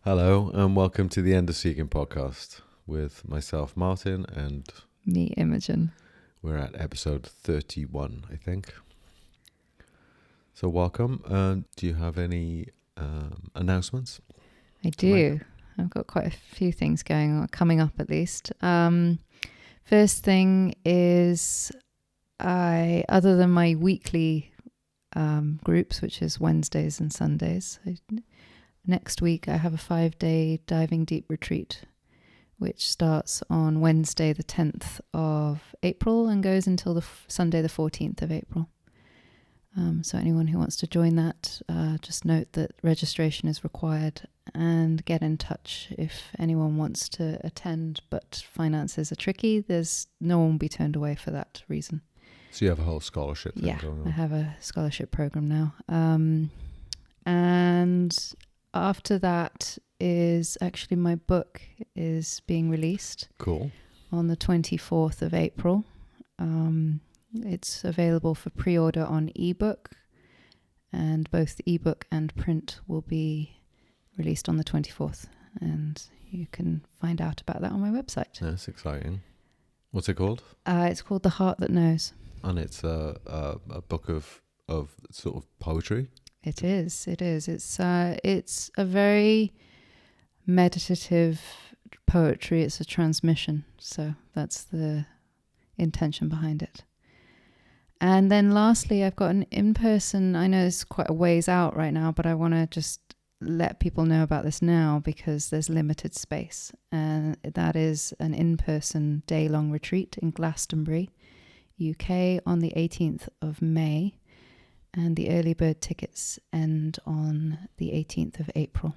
Hello and welcome to the End of Seeking podcast with myself, Martyn, and Me, Imogen. we're at episode 31, I think. So welcome. Do you have any announcements? I do. I've got quite a few things going on, coming up at least. First thing is, other than my weekly groups, which is Wednesdays and Sundays, next week I have a 5-day diving deep retreat, which starts on Wednesday the 10th of April and goes until Sunday the 14th of April. So anyone who wants to join that, just note that registration is required and get in touch if anyone wants to attend, but finances are tricky. No one will be turned away for that reason. So you have a whole scholarship thing going on? I have a scholarship program now. And after that is actually my book is being released. Cool. On the 24th of April. It's available for pre-order on ebook, and both ebook and print will be released on the 24th, and you can find out about that on my website. That's exciting. What's it called? It's called The Heart That Knows. And it's a book of sort of poetry? It is. It's a very meditative poetry. It's a transmission, so that's the intention behind it. And then lastly, I've got an in-person, I know it's quite a ways out right now, but I want to just let people know about this now because there's limited space. And that is an in-person day-long retreat in Glastonbury, UK on the 18th of May. And the early bird tickets end on the 18th of April.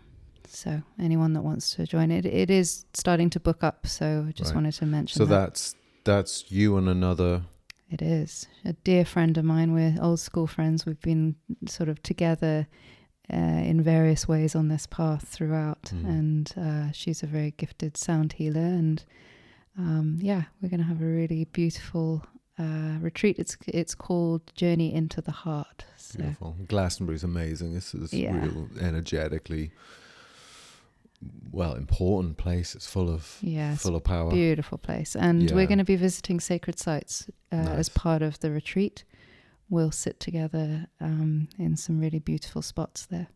So anyone that wants to join it is starting to book up. So I just wanted to mention that. So that's you and another... It is. A dear friend of mine. We're old school friends. We've been sort of together in various ways on this path throughout. And she's a very gifted sound healer. And we're going to have a really beautiful retreat. It's called Journey into the Heart. So. Beautiful. Glastonbury's amazing. It's real energetically... important place. It's full of power. Beautiful place. And we're going to be visiting sacred sites as part of the retreat. We'll sit together in some really beautiful spots there.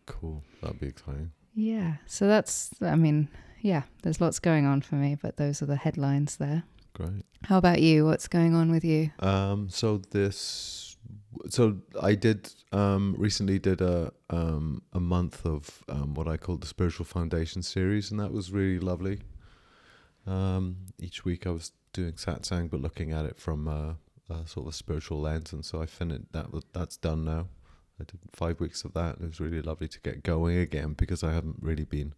Cool. That'd be exciting. Yeah. So there's lots going on for me, but those are the headlines there. Great. How about you? What's going on with you? So I did recently did a month of what I call the Spiritual Foundation series, and that was really lovely. Each week I was doing satsang, but looking at it from a sort of a spiritual lens, and so I finished that's done now. I did 5 weeks of that. It was really lovely to get going again because I haven't really been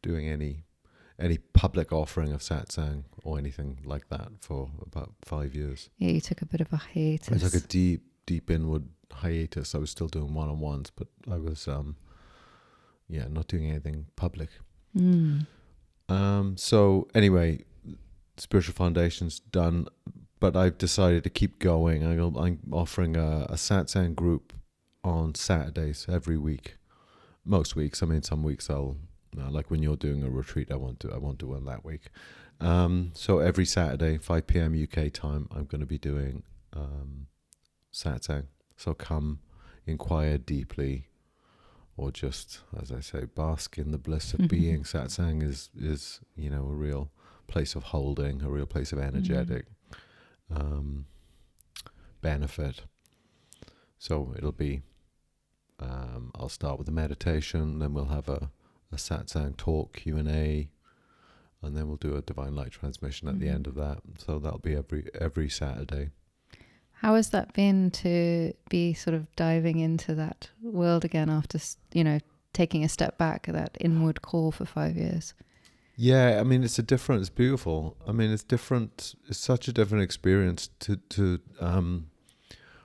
doing any public offering of satsang or anything like that for about 5 years. Yeah, you took a bit of a hiatus. I took a deep inward hiatus. I was still doing one-on-ones, but I was not doing anything public. So anyway, Spiritual Foundation's done, but I've decided to keep going. I'm offering a satsang group on Saturdays every week. Most weeks. I mean, some weeks I'll like when you're doing a retreat, I won't do one that week. So every Saturday, 5 p.m. UK time, I'm going to be doing satsang. So come inquire deeply, or just, as I say, bask in the bliss of being. Satsang is a real place of holding, a real place of energetic benefit. So it'll be, I'll start with a meditation, then we'll have a satsang talk, Q&A, and then we'll do a divine light transmission at the end of that. So that'll be every Saturday. How has that been to be sort of diving into that world again after, taking a step back, that inward call for 5 years? Yeah, I mean, it's beautiful. I mean, it's different. It's such a different experience to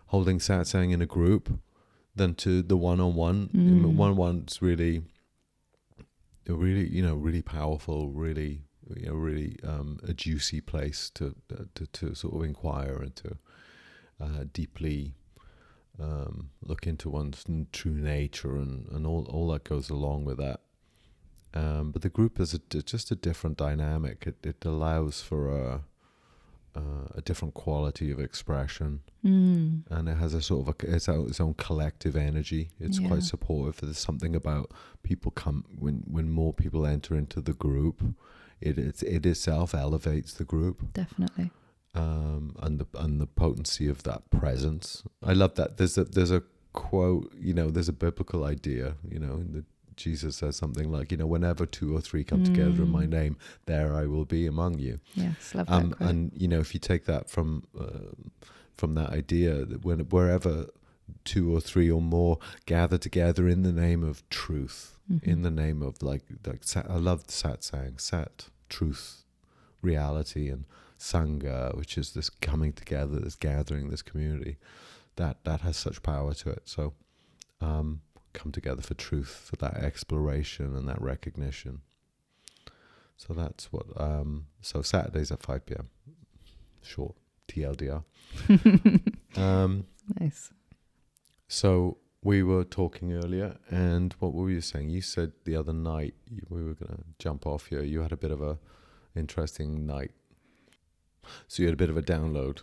holding satsang in a group than to the one-on-one. One-on-one's really powerful, really a juicy place to sort of inquire and to deeply look into one's true nature and all that goes along with that. But the group is just a different dynamic. It allows for a different quality of expression, and it has a sort of its own collective energy. It's quite supportive. There's something about people when more people enter into the group, it itself elevates the group. Definitely. And the potency of that presence. I love that. There's a quote. There's a biblical idea. Jesus says something like, whenever 2 or 3 come together in my name, there I will be among you. Yes, love that quote. And if you take that from that idea, that wherever 2 or 3 or more gather together in the name of truth, in the name of like I love satsang, sat, truth, reality, and sangha, which is this coming together, this gathering, this community, that has such power to it. So come together for truth, for that exploration and that recognition. So that's what so Saturdays at 5 p.m. short TLDR. Nice. So we were talking earlier, and what were you saying? You said the other night, we were going to jump off here, you had a bit of a interesting night. So you had a bit of a download,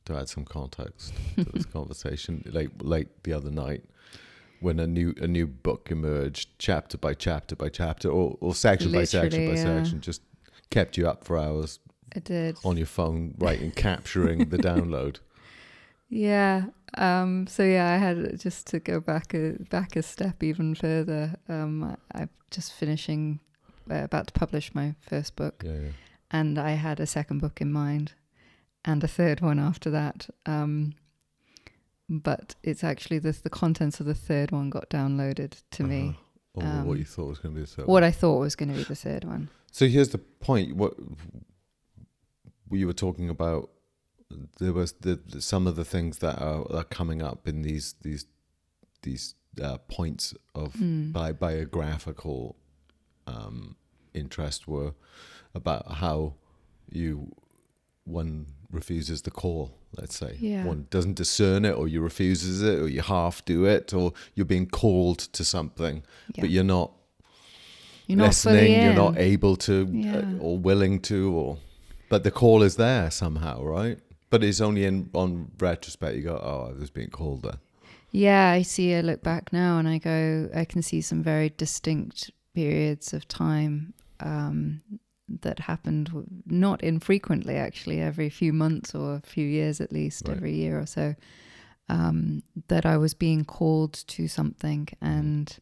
to add some context to this conversation, late the other night, when a new book emerged, chapter by chapter by chapter, or section by section by section, just kept you up for hours. It did. On your phone, writing, capturing the download. Yeah. I had, just to go back a step even further. I'm just finishing, about to publish my first book. Yeah. And I had a second book in mind, and a third one after that. But it's actually the contents of the third one got downloaded to me. What you thought was going to be the third one. What I thought was going to be the third one. So here's the point. What you were talking about, there was some of the things that are coming up in these points of biographical interest were about how one refuses the call, let's say. Yeah. One doesn't discern it, or you refuses it, or you half do it, or you're being called to something, but you're not listening, you're not able to or willing to, but the call is there somehow, right? But it's only on retrospect you go, oh, I was being called there. Yeah, I look back now and I can see some very distinct periods of time that happened not infrequently, actually, every few months or a few years at least, every year or so, that I was being called to something, and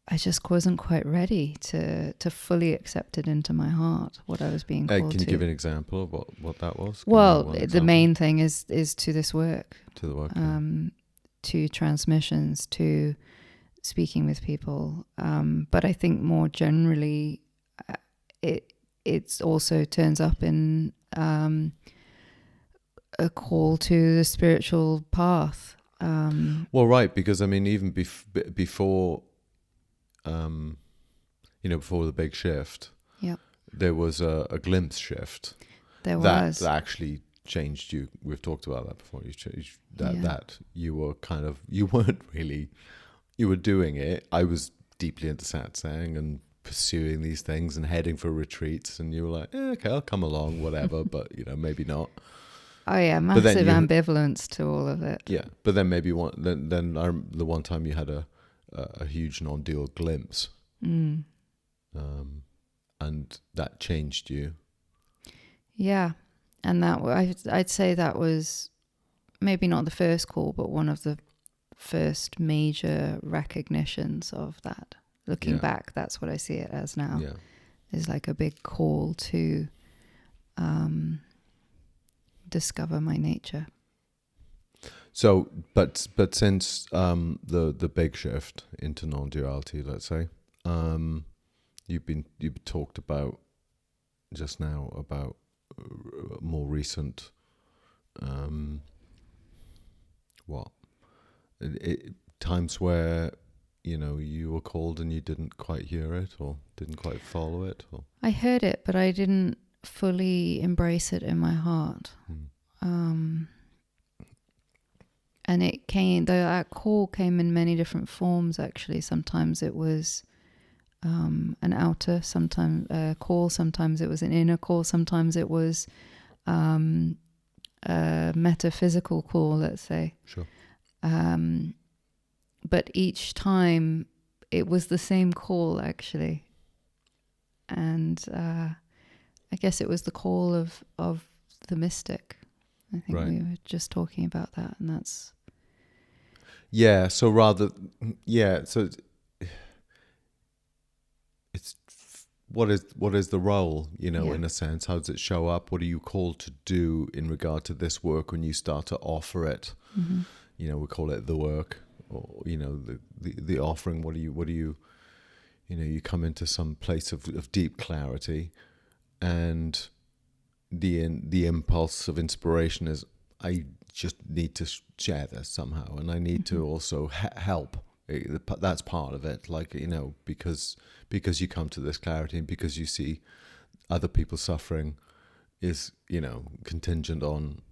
I just wasn't quite ready to fully accept it into my heart, what I was being called to. Can you give an example of what that was? Well, the main thing is to this work. To the work, to transmissions, to speaking with people. But I think more generally, it also turns up in a call to the spiritual path. Well, right, because I mean, even before, before the big shift, there was a glimpse shift. That actually changed you. We've talked about that before. That you were you weren't really, you were doing it. I was deeply into satsang and pursuing these things and heading for retreats, and you were like, okay, I'll come along, whatever, but maybe not. Oh yeah, massive ambivalence to all of it. Yeah, but then maybe the one time you had a huge non-dual glimpse, and that changed you. Yeah, and that I'd say that was maybe not the first call, but one of the first major recognitions of that. Looking back, that's what I see it as now. Yeah. Is like a big call to discover my nature. So, but since the big shift into non-duality, let's say, you've talked about just now about more recent times where you were called and you didn't quite hear it or didn't quite follow it, or I heard it, but I didn't fully embrace it in my heart. And that call came in many different forms, actually. Sometimes it was an outer call, sometimes it was an inner call, sometimes it was a metaphysical call, let's say. Sure. But each time it was the same call, actually. And I guess it was the call of the mystic. I think Right. we were just talking about that, and that's... Yeah, so it's what is the role, in a sense? How does it show up? What are you called to do in regard to this work when you start to offer it? Mm-hmm. We call it the work, or the offering. What do you you come into some place of deep clarity, and the impulse of inspiration is, I just need to share this somehow, and I need to also help. That's part of it, because you come to this clarity, and because you see other people suffering is contingent on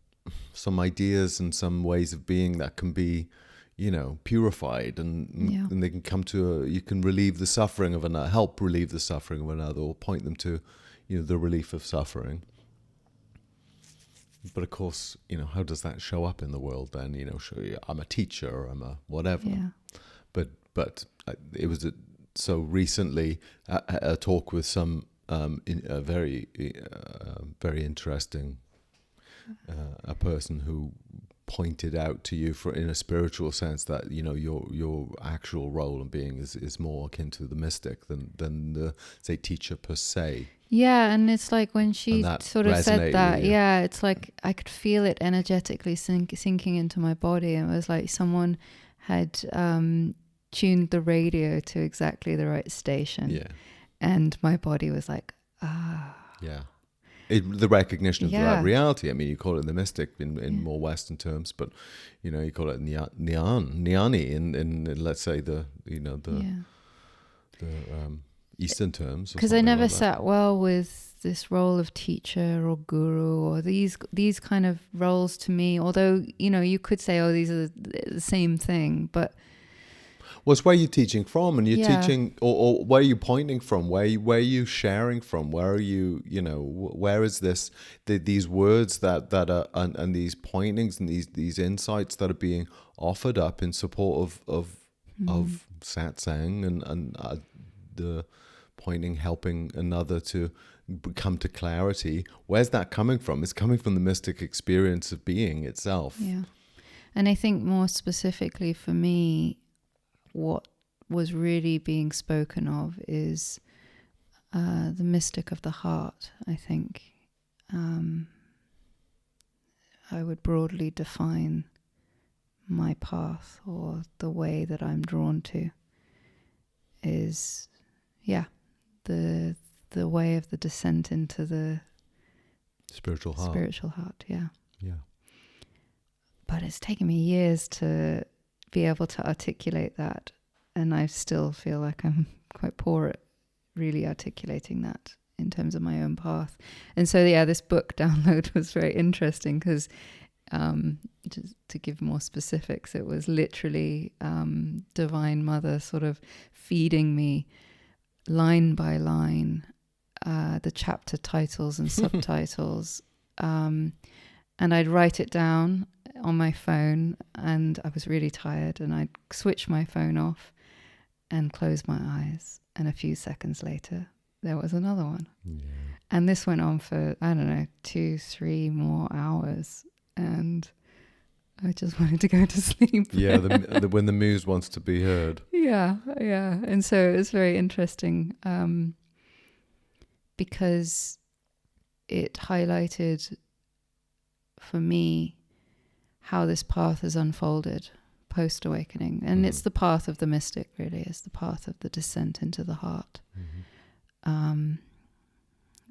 some ideas and some ways of being that can be purified, and they can come to you can relieve the suffering of another, help relieve the suffering of another, or point them to the relief of suffering. But of course, how does that show up in the world then? I'm a teacher, or I'm a whatever. Yeah. But it was so recently a talk with some very interesting a person who pointed out to you, in a spiritual sense, that your actual role and being is more akin to the mystic than the, say, teacher per se. Yeah, and it's like when she sort of said that, yeah, it's like I could feel it energetically sinking into my body. And it was like someone had tuned the radio to exactly the right station. Yeah. And my body was like, ah. Yeah. The recognition of that reality. I mean, you call it the mystic in more Western terms, but you call it Jnani in let's say the Eastern terms. Because I never sat well with this role of teacher or guru, or these kind of roles to me. Although you could say, oh, these are the same thing, but. Well, it's where you're teaching from, and you're teaching, or where are you pointing from? Where are you sharing from? Where are you? Where is this? These words that are and these pointings and these insights that are being offered up in support of satsang and the pointing, helping another to come to clarity. Where's that coming from? It's coming from the mystic experience of being itself. Yeah, and I think more specifically for me, what was really being spoken of is the mystic of the heart. I think I would broadly define my path, or the way that I'm drawn to, is the way of the descent into the spiritual heart. Yeah. But it's taken me years to be able to articulate that, and I still feel like I'm quite poor at really articulating that in terms of my own path. And so this book download was very interesting, because just to give more specifics, it was literally Divine Mother sort of feeding me line by line the chapter titles and subtitles, and I'd write it down on my phone, and I was really tired, and I'd switch my phone off and close my eyes, and a few seconds later there was another one. And this went on for 2-3 more hours, and I just wanted to go to sleep. When the muse wants to be heard. And so it was very interesting, because it highlighted for me how this path has unfolded post-awakening. And it's the path of the mystic, really. It's the path of the descent into the heart.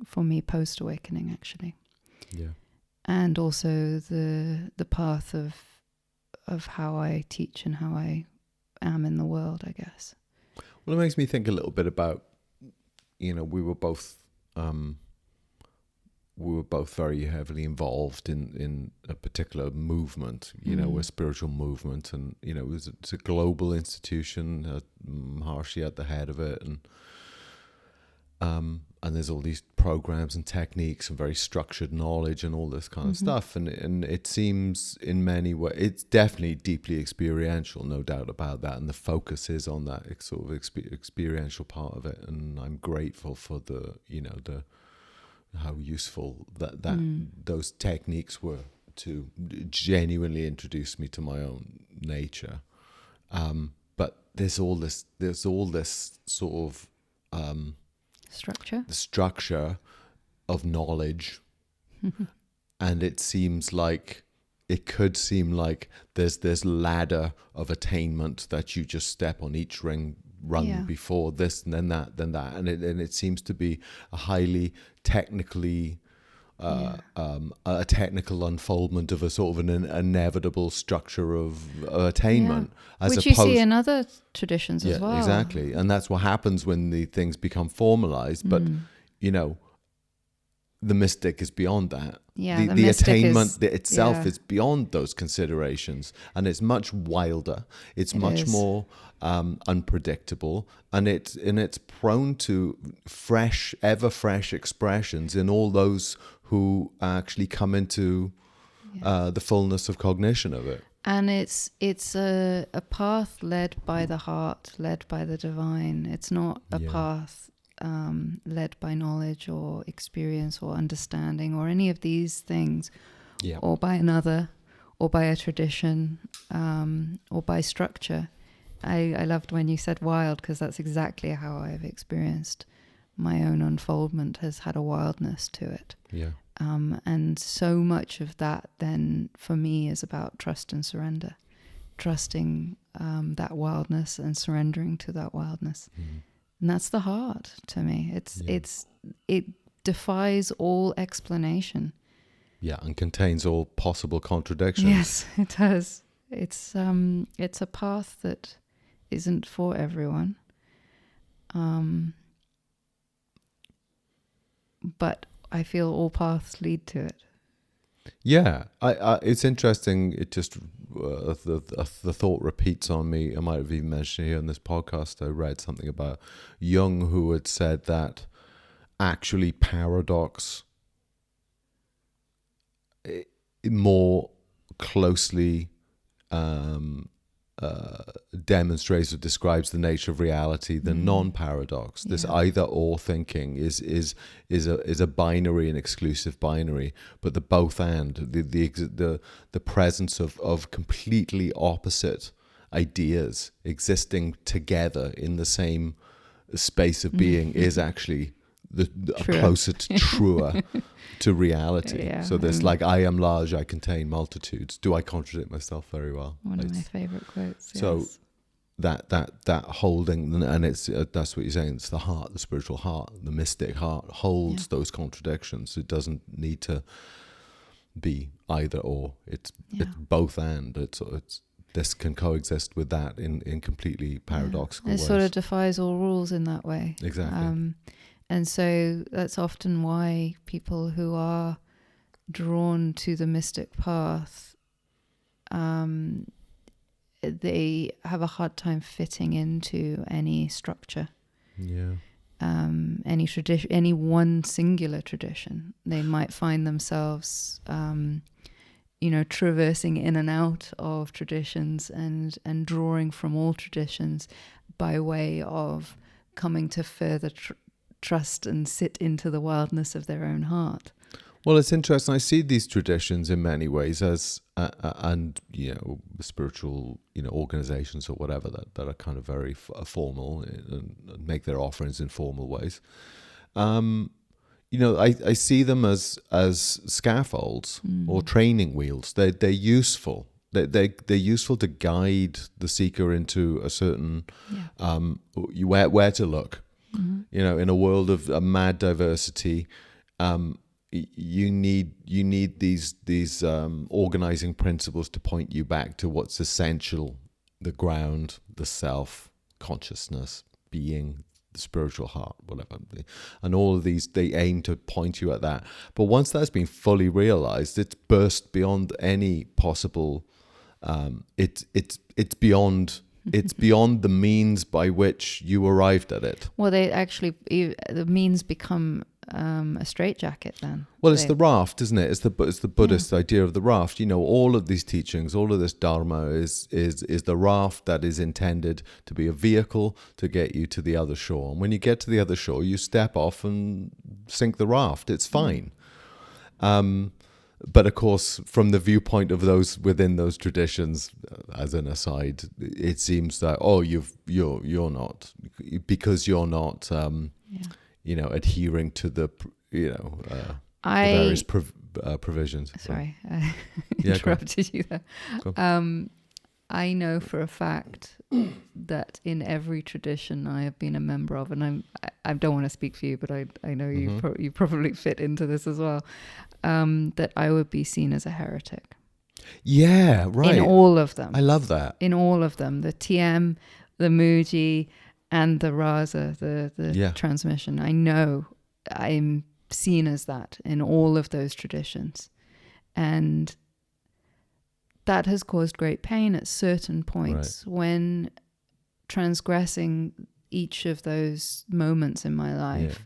For me, post-awakening, actually. Yeah. And also the path of how I teach and how I am in the world, I guess. Well, it makes me think a little bit about, we were both very heavily involved in a particular movement, a spiritual movement, and it's a global institution, Maharshi at the head of it, and And there's all these programs and techniques and very structured knowledge and all this kind of stuff. And it seems in many ways, it's definitely deeply experiential, no doubt about that. And the focus is on that sort of experiential part of it. And I'm grateful for how useful that those techniques were to genuinely introduce me to my own nature. But there's all this sort of Structure. the structure of knowledge, and it could seem like there's this ladder of attainment that you just step on each rung before this and then that, and it seems to be a highly technically a technical unfoldment of a sort of an inevitable structure of attainment, as which you opposed, see in other traditions as well. Exactly, and that's what happens when the things become formalized. But the mystic is beyond that. Yeah, the attainment itself is beyond those considerations, and it's much wilder. It's much more unpredictable, and it's prone to ever fresh expressions in all those who actually come into the fullness of cognition of it. And it's a path led by the heart, led by the divine. It's not a path led by knowledge or experience or understanding or any of these things, or by another, or by a tradition, or by structure. I loved when you said wild, because that's exactly how I've experienced my own unfoldment. Has had a wildness to it. Yeah. And so much of that then for me is about trust and surrender, trusting that wildness and surrendering to that wildness. And that's the heart to me. It defies all explanation. Yeah, and contains all possible contradictions. Yes, it does. It's a path that isn't for everyone. But I feel all paths lead to it. Yeah, I it's interesting. It just the thought repeats on me. I might have even mentioned here in this podcast. I read something about Jung, who had said that actually paradox more closely demonstrates or describes the nature of reality than non-paradox. This either-or thinking is a binary and exclusive binary, but the both and the presence of completely opposite ideas existing together in the same space of being is actually closer to truer to reality. Yeah. So there's like, I am large, I contain multitudes. Do I contradict myself very well? One of my favorite quotes. So yes. that holding, and it's that's what you're saying. It's the heart, the spiritual heart, the mystic heart holds those contradictions. It doesn't need to be either or. It's both and. It's this can coexist with that in completely paradoxical ways. It sort of defies all rules in that way. Exactly. And so that's often why people who are drawn to the mystic path, they have a hard time fitting into any structure. Yeah. Any tradition, any one singular tradition. They might find themselves, traversing in and out of traditions and drawing from all traditions by way of coming to further trust and sit into the wildness of their own heart. Well, it's interesting. I see these traditions in many ways as, spiritual, organizations or whatever that are kind of very formal and make their offerings in formal ways. I see them as scaffolds or training wheels. They're useful. They're useful to guide the seeker into a certain where to look. In a world of mad diversity, you need these organizing principles to point you back to what's essential: the ground, the self, consciousness, being, the spiritual heart, whatever. And all of these, they aim to point you at that. But once that's been fully realized, it's burst beyond any possible. It's beyond It's beyond the means by which you arrived at it. Well, they actually, the means become a straitjacket then. Well, it's the raft, isn't it? It's the Buddhist idea of the raft. All of these teachings, all of this dharma is the raft that is intended to be a vehicle to get you to the other shore. And when you get to the other shore, you step off and sink the raft. It's fine. But of course, from the viewpoint of those within those traditions, as an aside, it seems that you're not, because you're not adhering to the the various provisions. Sorry, I interrupted you there. I know for a fact that in every tradition I have been a member of, and I don't want to speak for you, but I know you probably fit into this as well, that I would be seen as a heretic. Yeah, right. In all of them. I love that. In all of them. The TM, the Muji, and the Rasa, the transmission. I know I'm seen as that in all of those traditions. And that has caused great pain at certain points when transgressing each of those moments in my life.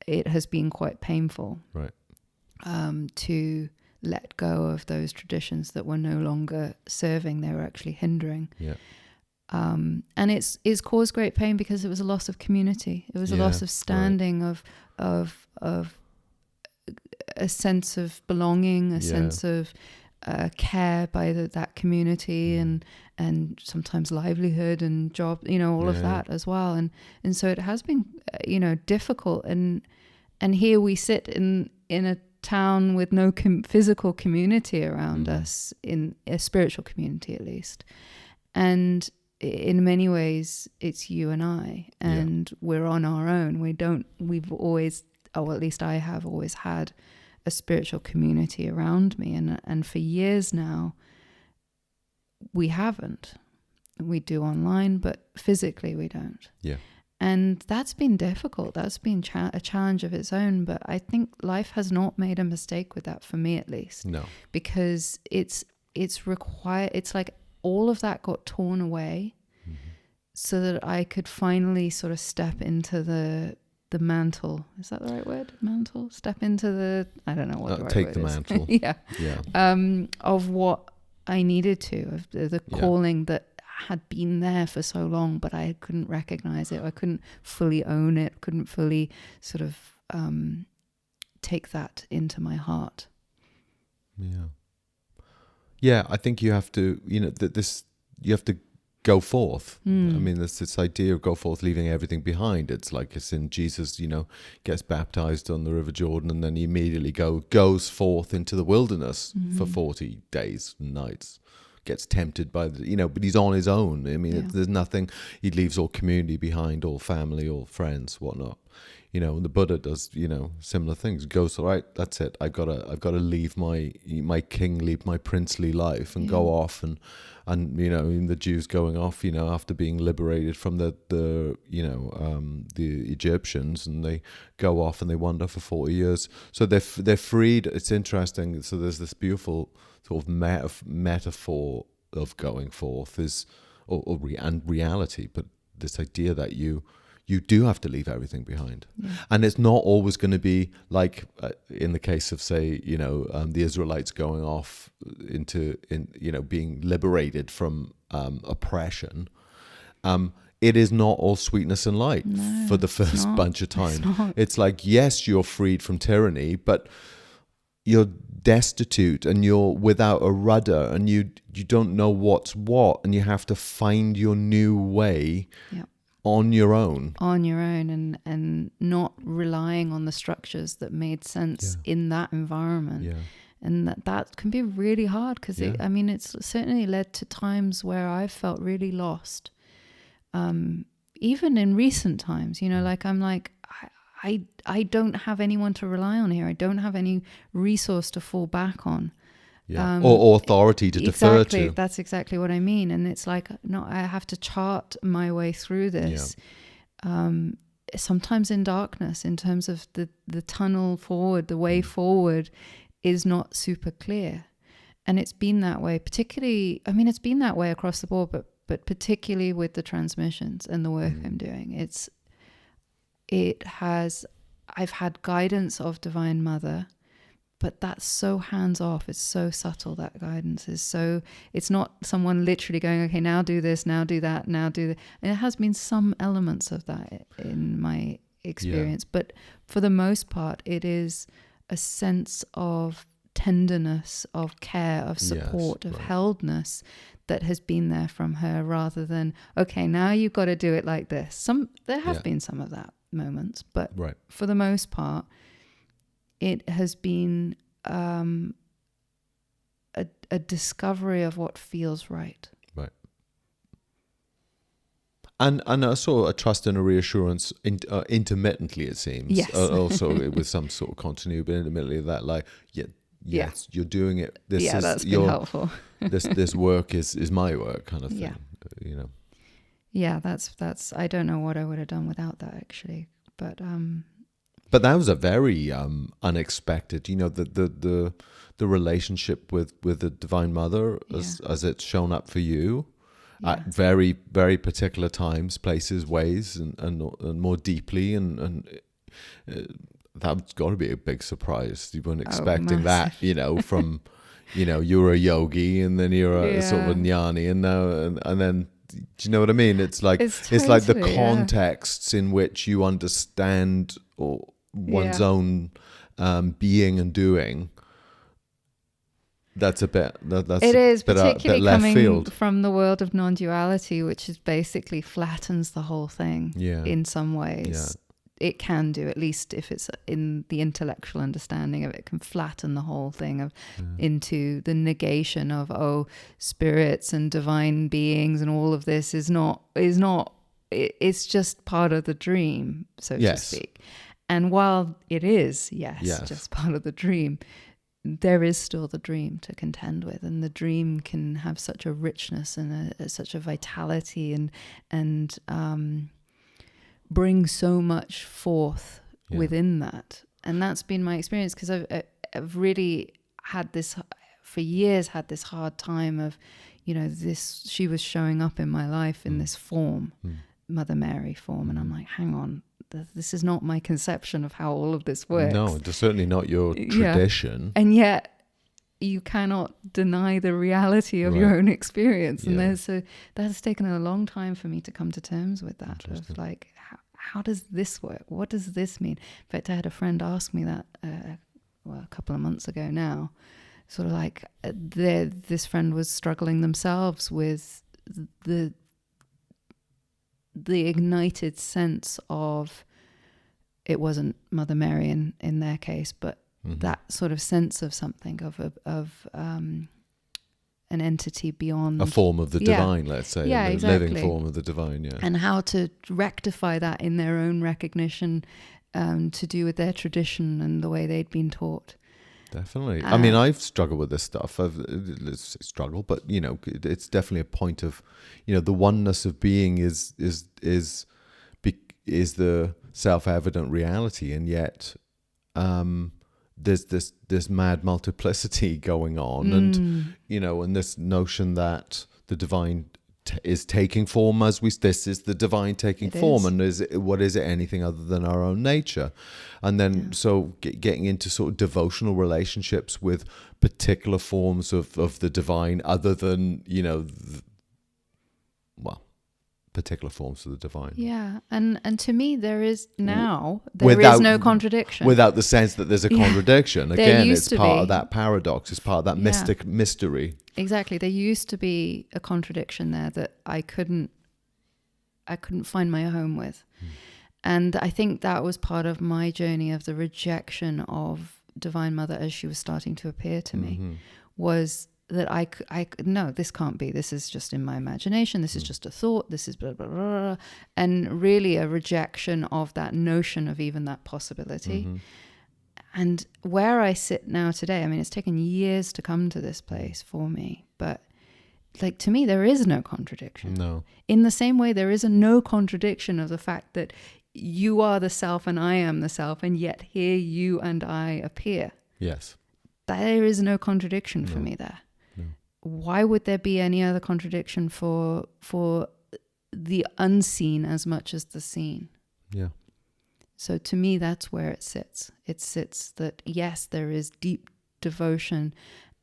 It has been quite painful to let go of those traditions that were no longer serving, they were actually hindering. And it's caused great pain because it was a loss of community. It was a loss of standing, of a sense of belonging, a sense of care by that community, and sometimes livelihood and job, all of that as well. And so it has been, difficult. And here we sit in a town with no physical community around us, in a spiritual community at least. And in many ways, it's you and I, and we're on our own. We've always, or at least I have always had a spiritual community around me. And for years now, we haven't. We do online, but physically we don't. Yeah. And that's been difficult. That's been a challenge of its own. But I think life has not made a mistake with that, for me at least. No. Because it's required. It's like all of that got torn away so that I could finally sort of step into the mantle. Is that the right word? Mantle? Step into the, I don't know what the right take word the is. mantle. Yeah. Of what I needed to, of the calling that had been there for so long, but I couldn't recognize it. I couldn't fully own it, couldn't fully sort of take that into my heart. Yeah, I think you have to, you have to go forth. I mean, there's this idea of go forth, leaving everything behind. It's like it's in Jesus, gets baptized on the River Jordan, and then he immediately goes forth into the wilderness for 40 days and nights. Gets tempted by but he's on his own. I mean, there's nothing. He leaves all community behind, all family, all friends, whatnot. And the Buddha does, similar things. Goes, all right, that's it. I've got to leave my kingly, my princely life and go off and the Jews going off, after being liberated from the Egyptians, and they go off and they wander for 40 years. So they're freed. It's interesting. So there's this beautiful sort of metaphor of going forth and reality, but this idea that you do have to leave everything behind. And it's not always going to be like in the case of, say, the Israelites going off into being liberated from oppression. It is not all sweetness and light for the first bunch of time. It's like, yes, you're freed from tyranny, but you're destitute and you're without a rudder, and you don't know what's what, and you have to find your new way on your own and not relying on the structures that made sense in that environment. And that can be really hard, because it's certainly led to times where I've felt really lost, even in recent times. I don't have anyone to rely on here. I don't have any resource to fall back on. Or authority to defer to. That's exactly what I mean. And it's like, no, I have to chart my way through this. Sometimes in darkness, in terms of the tunnel forward, the way forward is not super clear. And it's been that way, particularly, it's been that way across the board, but but particularly with the transmissions and the work I'm doing, I've had guidance of Divine Mother, but that's so hands off. It's so subtle. That guidance is so, it's not someone literally going, okay, now do this, now do that, now do that. And there has been some elements of that in my experience, but for the most part, it is a sense of tenderness, of care, of support, of heldness that has been there from her, rather than, okay, now you've got to do it like this. There have been some of that moments, but for the most part, it has been a discovery of what feels right. Right. And sort of a trust and a reassurance intermittently, it seems. Yes. Also with some sort of continuity, but intermittently that yes, you're doing it. That's been helpful. this work is my work, kind of thing. Yeah. You know. Yeah, that's. I don't know what I would have done without that, actually. But that was a very unexpected. You know, the relationship with the Divine Mother as it's shown up for you at very, very particular times, places, ways, and more deeply, and that's got to be a big surprise. You weren't expecting that, you know, from, you know, you were a yogi and then you're a sort of a jnani, and now and then, do you know what I mean? It's like it's like the contexts in which you understand one's own being and doing. That's a bit. It is bit particularly left coming field from the world of non-duality, which is basically flattens the whole thing. Yeah. In some ways, it can do, at least if it's in the intellectual understanding of it, can flatten the whole thing into the negation of spirits and divine beings and all of this is not. It's just part of the dream, so to speak. And while it is, just part of the dream, there is still the dream to contend with, and the dream can have such a richness and such a vitality and bring so much forth within that. And that's been my experience, because I've really had this for years, had this hard time of, you know, she was showing up in my life in this form, Mother Mary form, and I'm like, hang on, this is not my conception of how all of this works. No, it's certainly not your tradition. And yet you cannot deny the reality of your own experience. And that has taken a long time for me to come to terms with that, of like, how does this work? What does this mean? In fact, I had a friend ask me that a couple of months ago now, sort of like this friend was struggling themselves with the ignited sense of, it wasn't Mother Mary in their case, but that sort of sense of something of an entity beyond, a form of the divine, let's say, a living form of the divine, and how to rectify that in their own recognition, to do with their tradition and the way they'd been taught. Definitely. I mean, I've struggled with this stuff. Struggle, but you know, it's definitely a point of, you know, the oneness of being is the self-evident reality, and yet there's this mad multiplicity going on, and you know, and this notion that the divine is taking form this is the divine taking form, and what is it anything other than our own nature? And then so getting into sort of devotional relationships with particular forms of the divine, other than, you know, particular forms of the divine. And to me there is no contradiction, without the sense that there's a contradiction. Again, it's part of that paradox, it's part of that mystic mystery. Exactly. There used to be a contradiction there that I couldn't find my home with. And I think that was part of my journey of the rejection of Divine Mother as she was starting to appear to me, was that I no, this can't be. This is just in my imagination. This is just a thought. This is blah, blah, blah, blah. And really a rejection of that notion of even that possibility. And where I sit now today, I mean, it's taken years to come to this place for me, but like, to me, there is no contradiction. No. In the same way, there is no contradiction of the fact that you are the self and I am the self, and yet here you and I appear. Yes. There is no contradiction for me there. why would there be any other contradiction for the unseen as much as the seen? Yeah. So to me, that's where it sits. It sits that, yes, there is deep devotion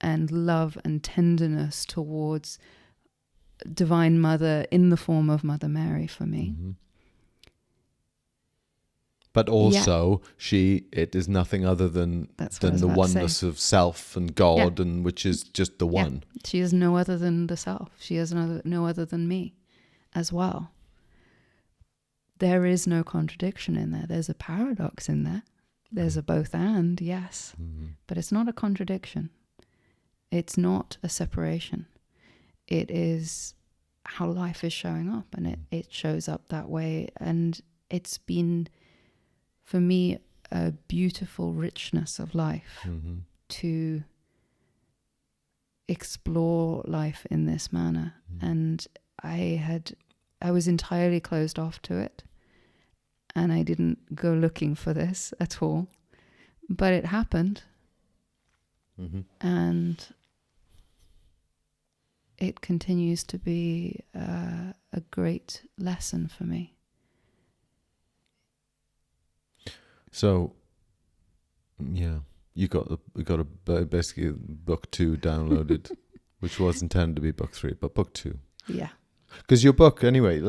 and love and tenderness towards Divine Mother in the form of Mother Mary for me. Mm-hmm. But also, it is nothing other than the oneness of self and God, and which is just the one. She is no other than the self. She is no other than me as well. There is no contradiction in there. There's a paradox in there. There's a both and, yes. Mm-hmm. But it's not a contradiction. It's not a separation. It is how life is showing up, and it shows up that way. And it's been, for me, a beautiful richness of life to explore life in this manner. And I was entirely closed off to it, and I didn't go looking for this at all, but it happened. And it continues to be a great lesson for me. So, yeah, you got basically book 2 downloaded, which was intended to be book 3, but book 2. Yeah. Because your book, anyway,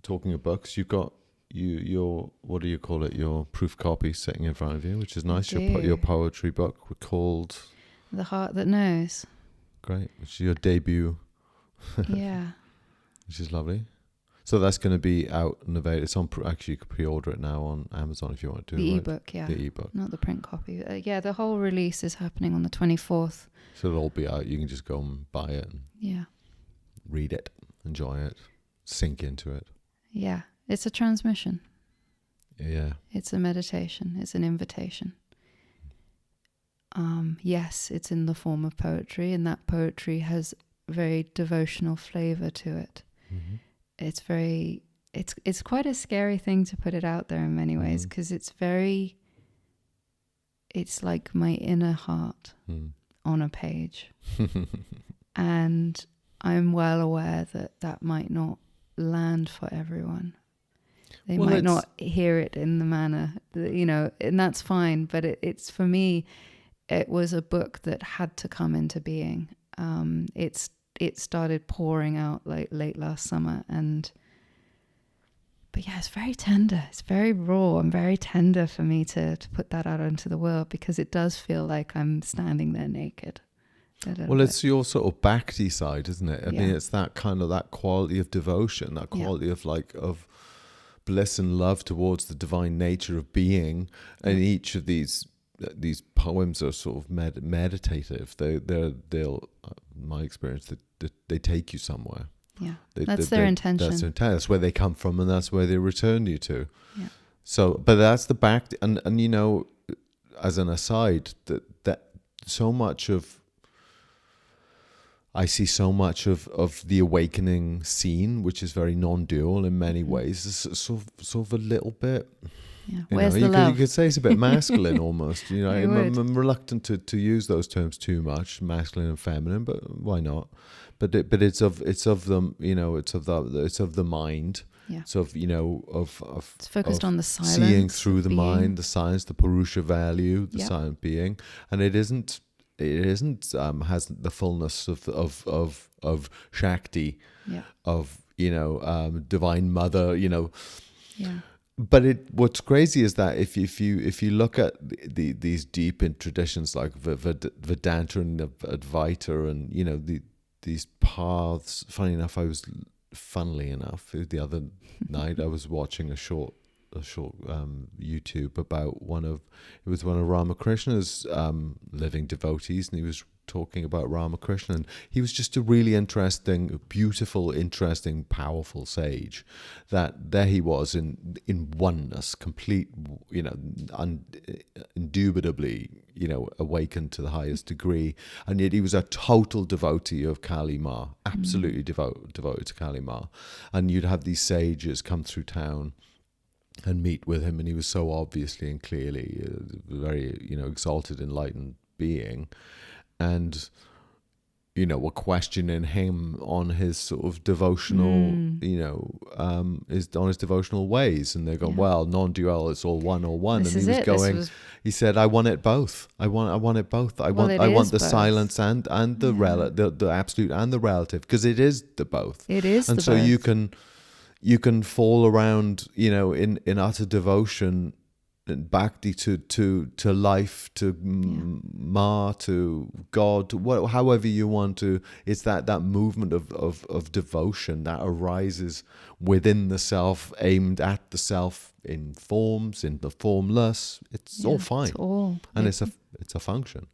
talking of books, you've got your what do you call it? Your proof copy sitting in front of you, which is nice. Your poetry book called The Heart That Knows. Great, which is your debut. Yeah. Which is lovely. So that's going to be out and available. It's on. Actually, you can pre-order it now on Amazon if you want to. The ebook, yeah. The ebook, not the print copy. Yeah, the whole release is happening on the 24th. So it'll all be out. You can just go and buy it. And read it, enjoy it, sink into it. Yeah, it's a transmission. Yeah. It's a meditation. It's an invitation. Yes, it's in the form of poetry, and that poetry has very devotional flavor to it. Mm-hmm. It's quite a scary thing to put it out there in many ways, because it's like my inner heart on a page. And I'm well aware that might not land for everyone. They might not hear it in the manner, and that's fine. But it's for me, it was a book that had to come into being. It started pouring out like late last summer, but yeah, it's very tender. It's very raw and very tender for me to put that out into the world, because it does feel like I'm standing there naked. Well, it's your sort of bhakti side, isn't it? I mean, it's that kind of that quality of devotion, that quality of bliss and love towards the divine nature of being, and each of these poems are sort of meditative. They'll my experience, they take you somewhere. Yeah, that's their intention. That's their intent. That's where they come from, and that's where they return you to. Yeah. So, but that's the back, and as an aside, that so much of, I see so much of the awakening scene, which is very non-dual in many ways, is sort of a little bit. Yeah. Where's the love? You could say it's a bit masculine almost. I'm reluctant to use those terms too much, masculine and feminine, but why not? But it's of them. It's of the mind. Yeah. So it's focused on the silence, seeing through the mind, the science, the Purusha value, the silent being, and it isn't has the fullness of Shakti, of Divine Mother, Yeah. But what's crazy is that if you look at these deep in traditions like Vedanta and Advaita, and these paths. Funnily enough, the other night I was watching a short YouTube about one of Ramakrishna's living devotees, and he was talking about Ramakrishna, and he was just a really interesting, beautiful, interesting, powerful sage. That there he was in oneness, complete, indubitably, awakened to the highest degree, and yet he was a total devotee of Kali Ma, absolutely devoted to Kali Ma, and you'd have these sages come through town and meet with him, and he was so obviously and clearly very exalted, enlightened being, and were questioning him on his sort of devotional, is on his devotional ways, and they're going, well, non-dual, it's all one or one, This and is he was it. going, he said, I want it both. I want it both. I want the both. silence and the absolute and the relative, because it is the both. It is, and the so both. you can fall around, in utter devotion, bhakti to life, to Ma, to God, however you want to. It's that movement of devotion that arises within the self, aimed at the self, in forms, in the formless. It's all fine. It's all, and it's a function.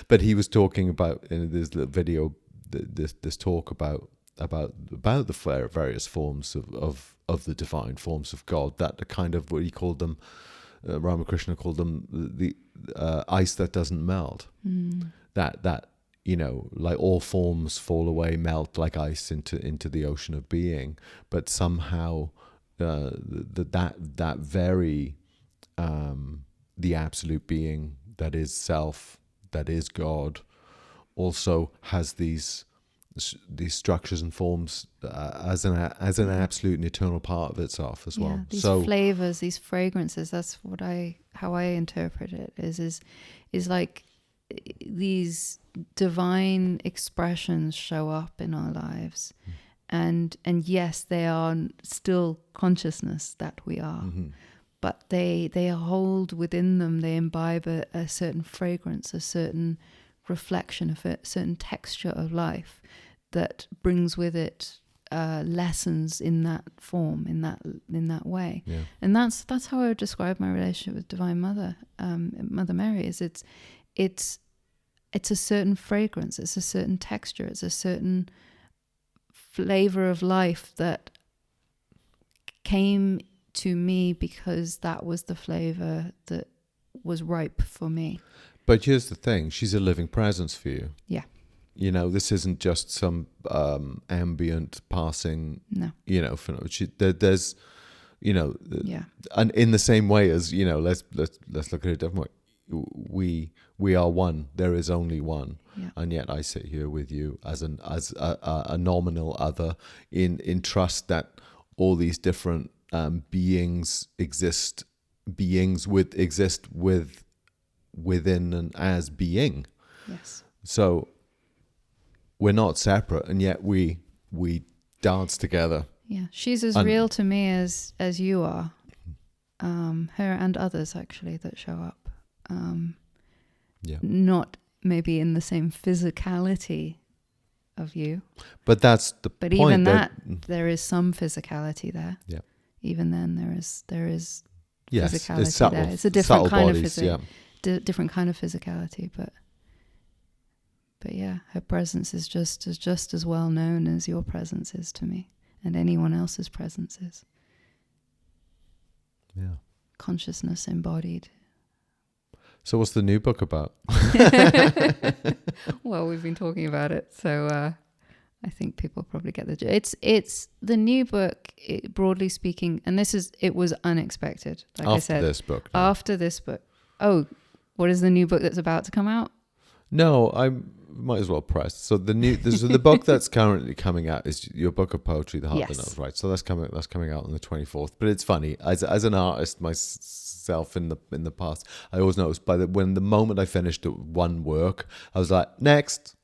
But he was talking about, in this video, this talk about the various forms of the divine, forms of God, that the kind of, what he called them, Ramakrishna called them, the ice that doesn't melt. That like all forms fall away, melt like ice into the ocean of being, but somehow that very the absolute being that is self, that is God, also has these structures and forms as an absolute and eternal part of itself as well. These flavors, these fragrances. That's how I interpret it. Is like these divine expressions show up in our lives, and yes, they are still consciousness that we are, but they hold within them. They imbibe a certain fragrance, a certain reflection of a certain texture of life that brings with it lessons in that form, in that way. And that's how I would describe my relationship with Divine Mother, Mother Mary. Is it's a certain fragrance, it's a certain texture, it's a certain flavor of life that came to me because that was the flavor that was ripe for me. But here's the thing, she's a living presence for you. Yeah. This isn't just some ambient passing, No. There's, and in the same way as, let's look at it a different way. We are one. There is only one. Yeah. And yet I sit here with you as a nominal other in trust that all these different beings exist within and as being. Yes. So we're not separate, and yet we dance together. Yeah, she's as real to me as you are. Her and others actually that show up. Not maybe in the same physicality of you, but that's the but point. Even that there is some physicality there. Yeah. Even then there is yes, physicality it's subtle, there. It's a different kind bodies, of different kind of physicality, but yeah, her presence is just as well known as your presence is to me, and anyone else's presence is. Yeah. Consciousness embodied. So what's the new book about? Well, we've been talking about it, so I think people probably get it's the new book, broadly speaking, and it was unexpected. Like I said, after this book. Oh, what is the new book that's about to come out? No, I might as well press. So the book that's currently coming out is your book of poetry, The Heart That Knows, right? So that's coming out on the 24th. But it's funny, as an artist myself in the past, I always noticed when the moment I finished one work, I was like, next.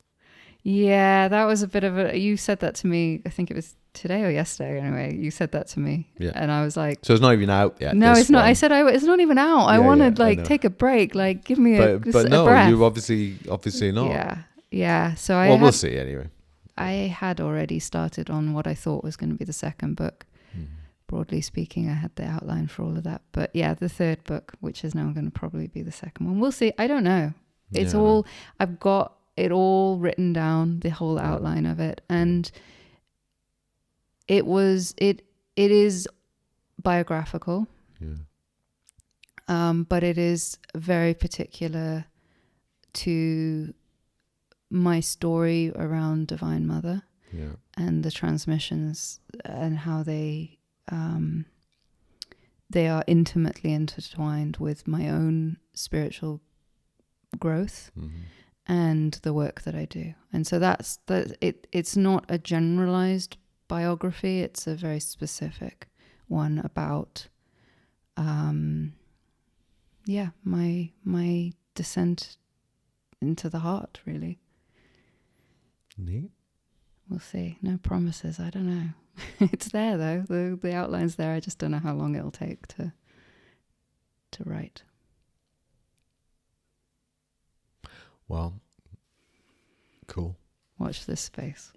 Yeah, that was a bit of you said that to me, I think it was today or yesterday anyway. You said that to me. Yeah. And I was like, so it's not even out yet. No, it's not. I said it's not even out. I want to take a break, like give me a breath. You obviously not. Yeah. So we'll see anyway. I had already started on what I thought was going to be the second book. Broadly speaking, I had the outline for all of that. But yeah, the third book, which is now going to probably be the second one. We'll see. I don't know. It's all, I've got it all written down, the whole outline of it. And it is biographical. Yeah. But it is very particular to my story around Divine Mother. Yeah. And the transmissions and how they are intimately intertwined with my own spiritual growth. Mm-hmm. and the work that I do. And so it's not a generalized biography. It's a very specific one about, my descent into the heart, really. Neat. We'll see. No promises. I don't know. It's there though. The outline's there. I just don't know how long it'll take to write. Well, cool. Watch this space.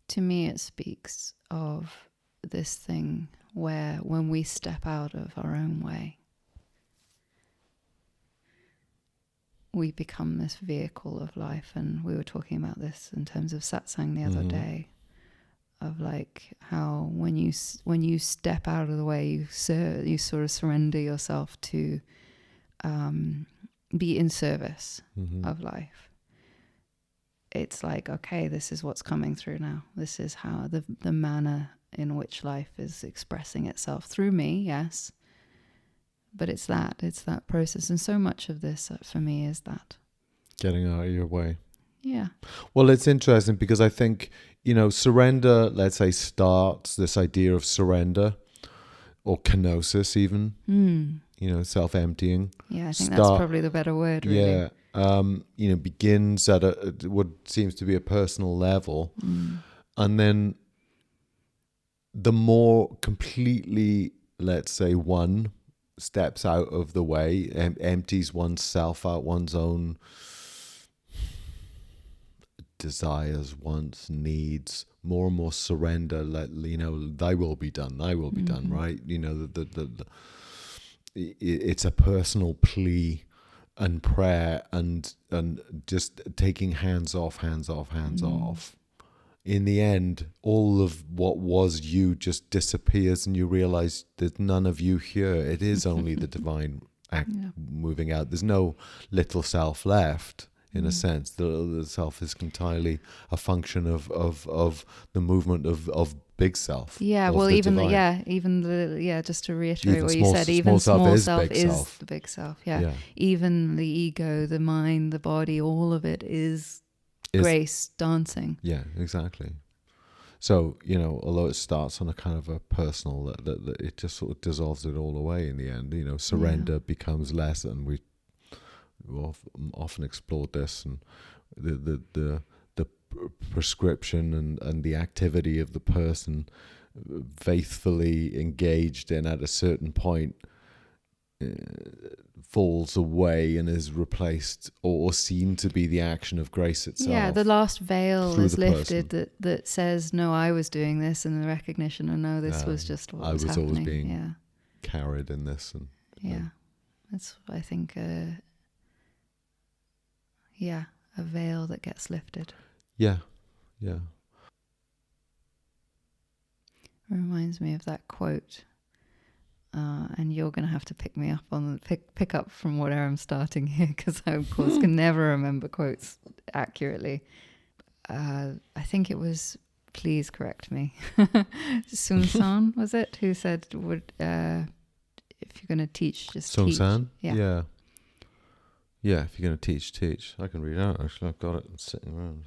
To me, it speaks of this thing where when we step out of our own way, we become this vehicle of life. And we were talking about this in terms of satsang the other day, of like how when you step out of the way, you sort of surrender yourself to be in service of life. It's like, okay, this is what's coming through now. This is how the manner in which life is expressing itself through me, yes. But it's that process. And so much of this for me is that. Getting out of your way. Yeah. Well, it's interesting because I think, surrender, let's say, starts this idea of surrender or kenosis even, self-emptying. Yeah, I think that's probably the better word, really. Yeah. Begins at what seems to be a personal level. And then the more completely, let's say, one steps out of the way, empties oneself out, one's own desires, wants, needs, more and more surrender, thy will be done, right? It's a personal plea and prayer and just taking hands off. In the end, all of what was you just disappears and you realize there's none of you here. It is only the divine act moving out. There's no little self left, in a sense. The self is entirely a function of the movement of big self. Yeah, well, just to reiterate even what you said, even small self is the big self. Yeah. Even the ego, the mind, the body, all of it is grace dancing. Yeah, exactly. So, although it starts on a kind of a personal, that it just sort of dissolves it all away in the end. Surrender becomes less, and we've often explored this, and the prescription and the activity of the person faithfully engaged in at a certain point falls away and is replaced or seen to be the action of grace itself. Yeah, the last veil is lifted that says, no, I was doing this, and the recognition of, no, this was just what was happening. I was always being carried in this. That's, I think, a veil that gets lifted. Yeah. It reminds me of that quote. And you're going to have to pick me up on pick up from where I'm starting here, because I, of course, can never remember quotes accurately. I think it was, please correct me, Sun San, was it, who said, if you're going to teach, just Sun teach. San? Yeah, if you're going to teach. I can read it out, actually. I've got it sitting around.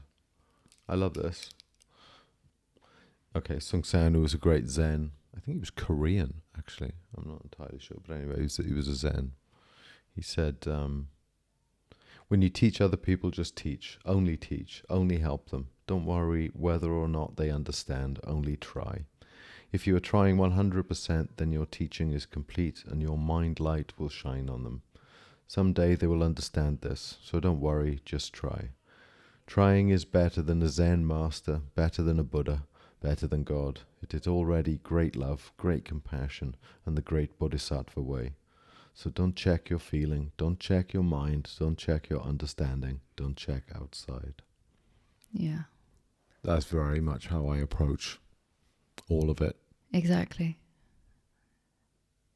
I love this. Okay, Sun San, who was a great Zen. I think he was Korean, actually. I'm not entirely sure. But anyway, he was a Zen. He said, when you teach other people, just teach. Only help them. Don't worry whether or not they understand. Only try. If you are trying 100%, then your teaching is complete and your mind light will shine on them. Someday they will understand this. So don't worry, just try. Trying is better than a Zen master, better than a Buddha, better than God. It is already great love, great compassion, and the great Bodhisattva way. So don't check your feeling, don't check your mind, don't check your understanding, don't check outside. Yeah. That's very much how I approach all of it. Exactly.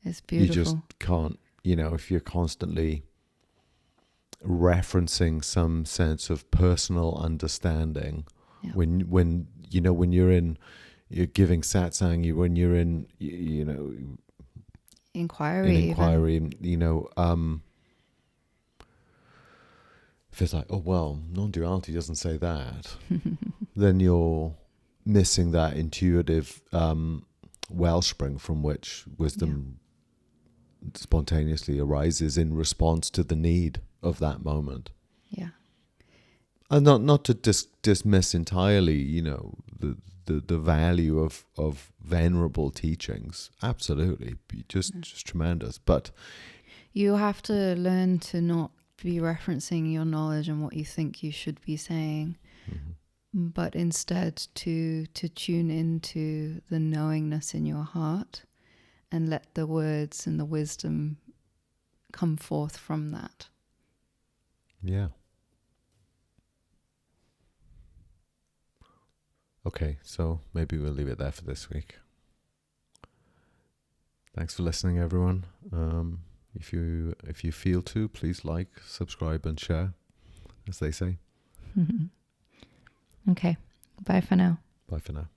It's beautiful. You just can't, if you're constantly referencing some sense of personal understanding Yeah. When you're giving satsang, when you're in Inquiry. in inquiry, if it's like, oh well, non-duality doesn't say that, then you're missing that intuitive wellspring from which wisdom spontaneously arises in response to the need of that moment. Yeah. And not to dismiss entirely, the value of venerable teachings. Absolutely, just tremendous. But you have to learn to not be referencing your knowledge and what you think you should be saying, but instead to tune into the knowingness in your heart and let the words and the wisdom come forth from that. Yeah. Okay, so maybe we'll leave it there for this week. Thanks for listening, everyone. If you feel to, please like, subscribe, and share, as they say. Okay. Bye for now. Bye for now.